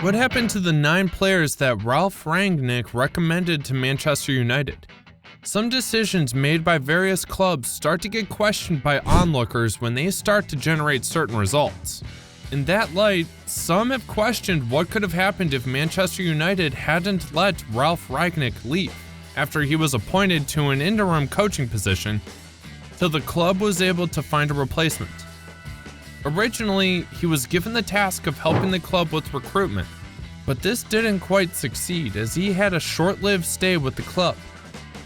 What happened to the 9 players that Ralf Rangnick recommended to Manchester United? Some decisions made by various clubs start to get questioned by onlookers when they start to generate certain results. In that light, some have questioned what could have happened if Manchester United hadn't let Ralf Rangnick leave after he was appointed to an interim coaching position till the club was able to find a replacement. Originally, he was given the task of helping the club with recruitment, but this didn't quite succeed as he had a short-lived stay with the club.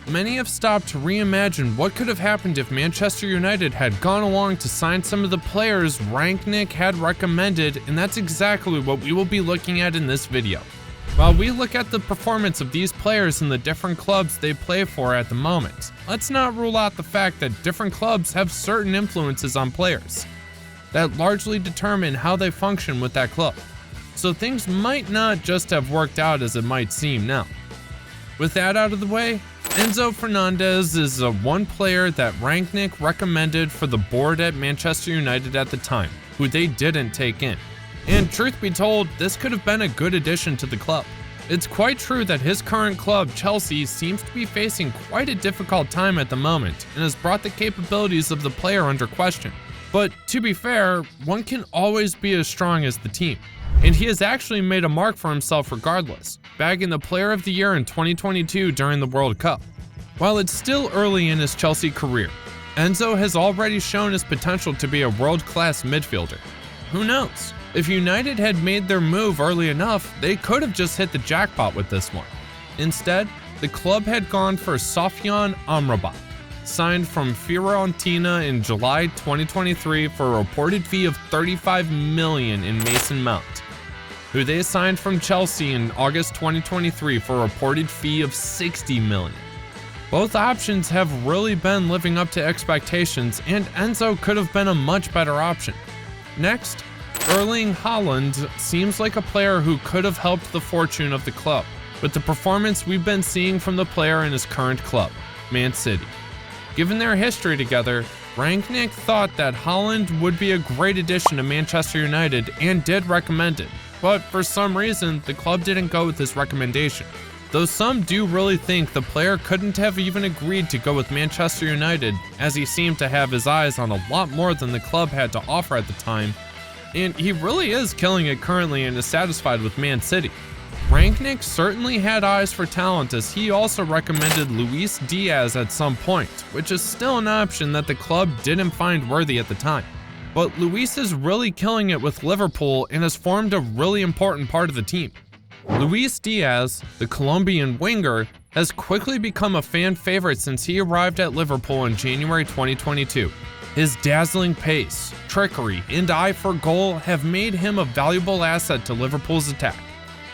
Many have stopped to reimagine what could have happened if Manchester United had gone along to sign some of the players Rangnick had recommended, and that's exactly what we will be looking at in this video. While we look at the performance of these players in the different clubs they play for at the moment, let's not rule out the fact that different clubs have certain influences on players that largely determine how they function with that club. So things might not just have worked out as it might seem now. With that out of the way, Enzo Fernandez is one player that Rangnick recommended for the board at Manchester United at the time, who they didn't take in. And truth be told, this could have been a good addition to the club. It's quite true that his current club, Chelsea, seems to be facing quite a difficult time at the moment and has brought the capabilities of the player under question. But to be fair, one can always be as strong as the team. And he has actually made a mark for himself regardless, bagging the Player of the Year in 2022 during the World Cup. While it's still early in his Chelsea career, Enzo has already shown his potential to be a world-class midfielder. Who knows? If United had made their move early enough, they could have just hit the jackpot with this one. Instead, the club had gone for Sofyan Amrabat, signed from Fiorentina in July 2023 for a reported fee of $35 million in Mason Mount, who they signed from Chelsea in August 2023 for a reported fee of $60 million. Both options have really been living up to expectations, and Enzo could have been a much better option. Next, Erling Haaland seems like a player who could have helped the fortune of the club with the performance we've been seeing from the player in his current club, Man City. Given their history together, Rangnick thought that Haaland would be a great addition to Manchester United and did recommend it, but for some reason, the club didn't go with his recommendation. Though some do really think the player couldn't have even agreed to go with Manchester United, as he seemed to have his eyes on a lot more than the club had to offer at the time, and he really is killing it currently and is satisfied with Man City. Rangnick certainly had eyes for talent, as he also recommended Luis Diaz at some point, which is still an option that the club didn't find worthy at the time. But Luis is really killing it with Liverpool and has formed a really important part of the team. Luis Diaz, the Colombian winger, has quickly become a fan favorite since he arrived at Liverpool in January 2022. His dazzling pace, trickery, and eye for goal have made him a valuable asset to Liverpool's attack.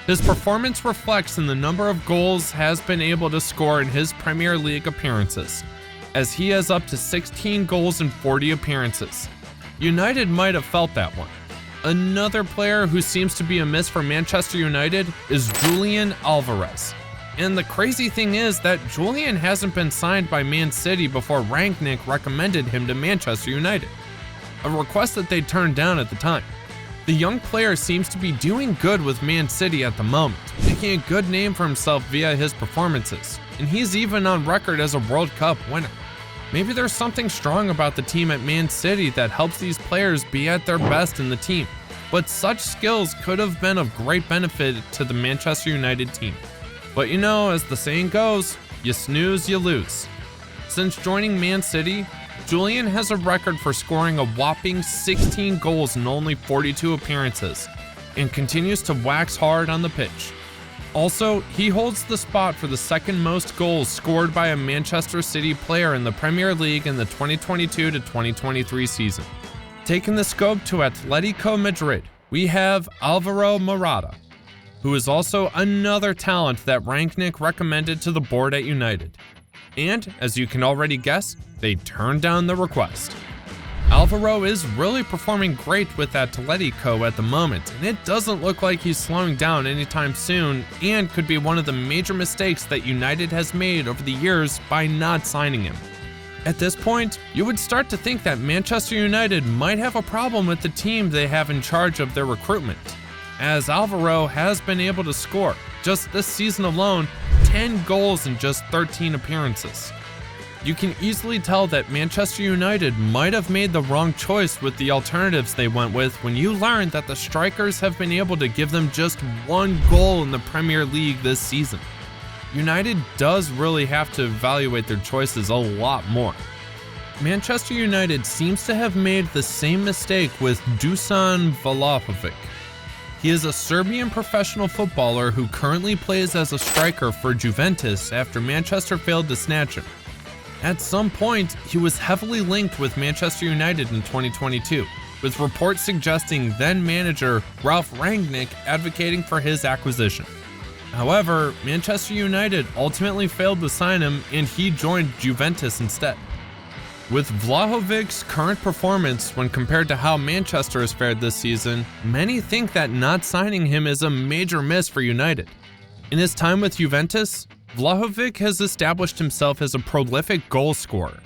His performance reflects in the number of goals has been able to score in his Premier League appearances, as he has up to 16 goals in 40 appearances. United might have felt that one. Another player who seems to be a miss for Manchester United is Julian Alvarez. And the crazy thing is that Julian hasn't been signed by Man City before Rangnick recommended him to Manchester United, a request that they turned down at the time. The young player seems to be doing good with Man City at the moment, making a good name for himself via his performances, and he's even on record as a World Cup winner. Maybe there's something strong about the team at Man City that helps these players be at their best in the team, but such skills could have been of great benefit to the Manchester United team. But you know, as the saying goes, you snooze, you lose. Since joining Man City, Julian has a record for scoring a whopping 16 goals in only 42 appearances, and continues to wax hard on the pitch. Also, he holds the spot for the second most goals scored by a Manchester City player in the Premier League in the 2022 to 2023 season. Taking the scope to Atletico Madrid, we have Alvaro Morata, who is also another talent that Rangnick recommended to the board at United. And, as you can already guess, they turned down the request. Alvaro is really performing great with Atletico at the moment, and it doesn't look like he's slowing down anytime soon, and could be one of the major mistakes that United has made over the years by not signing him. At this point, you would start to think that Manchester United might have a problem with the team they have in charge of their recruitment. as Alvaro has been able to score, just this season alone, 10 goals in just 13 appearances. You can easily tell that Manchester United might have made the wrong choice with the alternatives they went with when you learn that the strikers have been able to give them just 1 goal in the Premier League this season. United does really have to evaluate their choices a lot more. Manchester United seems to have made the same mistake with Dusan Vlahovic. He is a Serbian professional footballer who currently plays as a striker for Juventus after Manchester failed to snatch him. At some point, he was heavily linked with Manchester United in 2022, with reports suggesting then-manager Ralf Rangnick advocating for his acquisition. However, Manchester United ultimately failed to sign him and he joined Juventus instead. With Vlahovic's current performance when compared to how Manchester has fared this season, many think that not signing him is a major miss for United. In his time with Juventus, Vlahovic has established himself as a prolific goal scorer.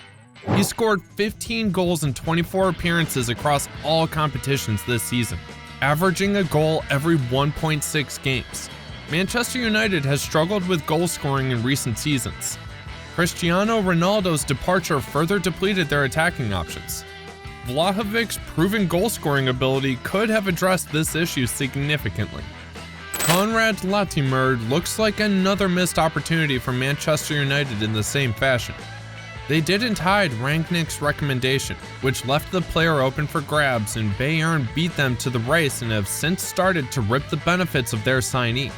He scored 15 goals in 24 appearances across all competitions this season, averaging a goal every 1.6 games. Manchester United has struggled with goal scoring in recent seasons. Cristiano Ronaldo's departure further depleted their attacking options. Vlahovic's proven goal scoring ability could have addressed this issue significantly. Konrad Latimer looks like another missed opportunity for Manchester United in the same fashion. They didn't hide Rangnick's recommendation, which left the player open for grabs, and Bayern beat them to the race and have since started to reap the benefits of their signee.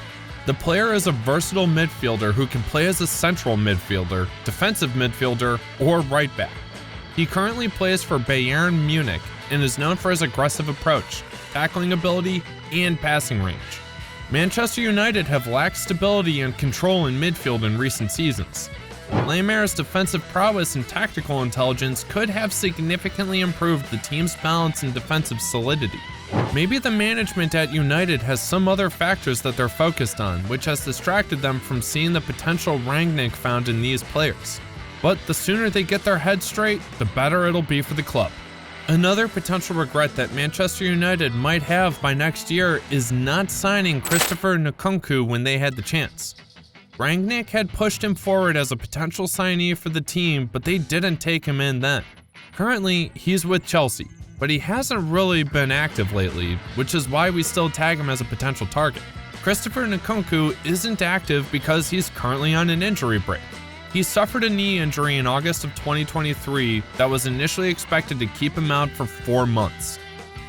The player is a versatile midfielder who can play as a central midfielder, defensive midfielder, or right back. He currently plays for Bayern Munich and is known for his aggressive approach, tackling ability, and passing range. Manchester United have lacked stability and control in midfield in recent seasons. Laimer's defensive prowess and tactical intelligence could have significantly improved the team's balance and defensive solidity. Maybe the management at United has some other factors that they're focused on, which has distracted them from seeing the potential Rangnick found in these players. But the sooner they get their heads straight, the better it'll be for the club. Another potential regret that Manchester United might have by next year is not signing Christopher Nkunku when they had the chance. Rangnick had pushed him forward as a potential signee for the team, but they didn't take him in then. Currently, he's with Chelsea, but he hasn't really been active lately, which is why we still tag him as a potential target. Christopher Nkunku isn't active because he's currently on an injury break. He suffered a knee injury in August of 2023 that was initially expected to keep him out for 4 months.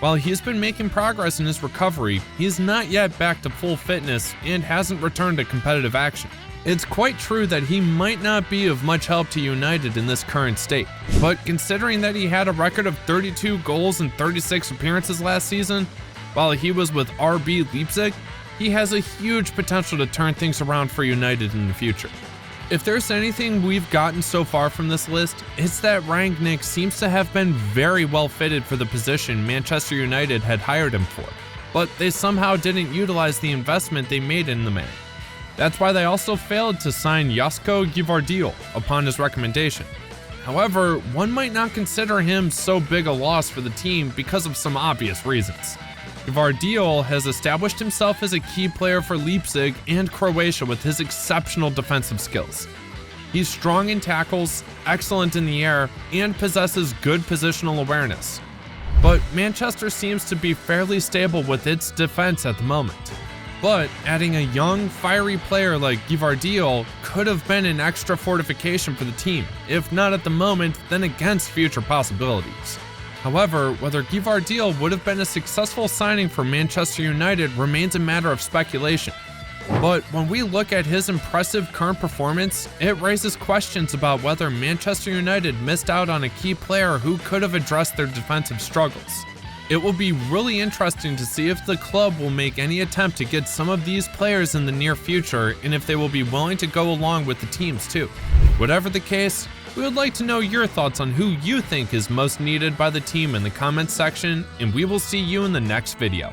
While he's been making progress in his recovery, he's not yet back to full fitness and hasn't returned to competitive action. It's quite true that he might not be of much help to United in this current state, but considering that he had a record of 32 goals in 36 appearances last season, while he was with RB Leipzig, he has a huge potential to turn things around for United in the future. If there's anything we've gotten so far from this list, it's that Rangnick seems to have been very well fitted for the position Manchester United had hired him for, but they somehow didn't utilize the investment they made in the man. That's why they also failed to sign Josko Gvardiol upon his recommendation. However, one might not consider him so big a loss for the team because of some obvious reasons. Gvardiol has established himself as a key player for Leipzig and Croatia with his exceptional defensive skills. He's strong in tackles, excellent in the air, and possesses good positional awareness. But Manchester seems to be fairly stable with its defense at the moment. But adding a young, fiery player like Gvardiol could have been an extra fortification for the team, if not at the moment, then against future possibilities. However, whether Gvardiol would have been a successful signing for Manchester United remains a matter of speculation. But when we look at his impressive current performance, it raises questions about whether Manchester United missed out on a key player who could have addressed their defensive struggles. It will be really interesting to see if the club will make any attempt to get some of these players in the near future and if they will be willing to go along with the teams too. Whatever the case, we would like to know your thoughts on who you think is most needed by the team in the comments section, and we will see you in the next video.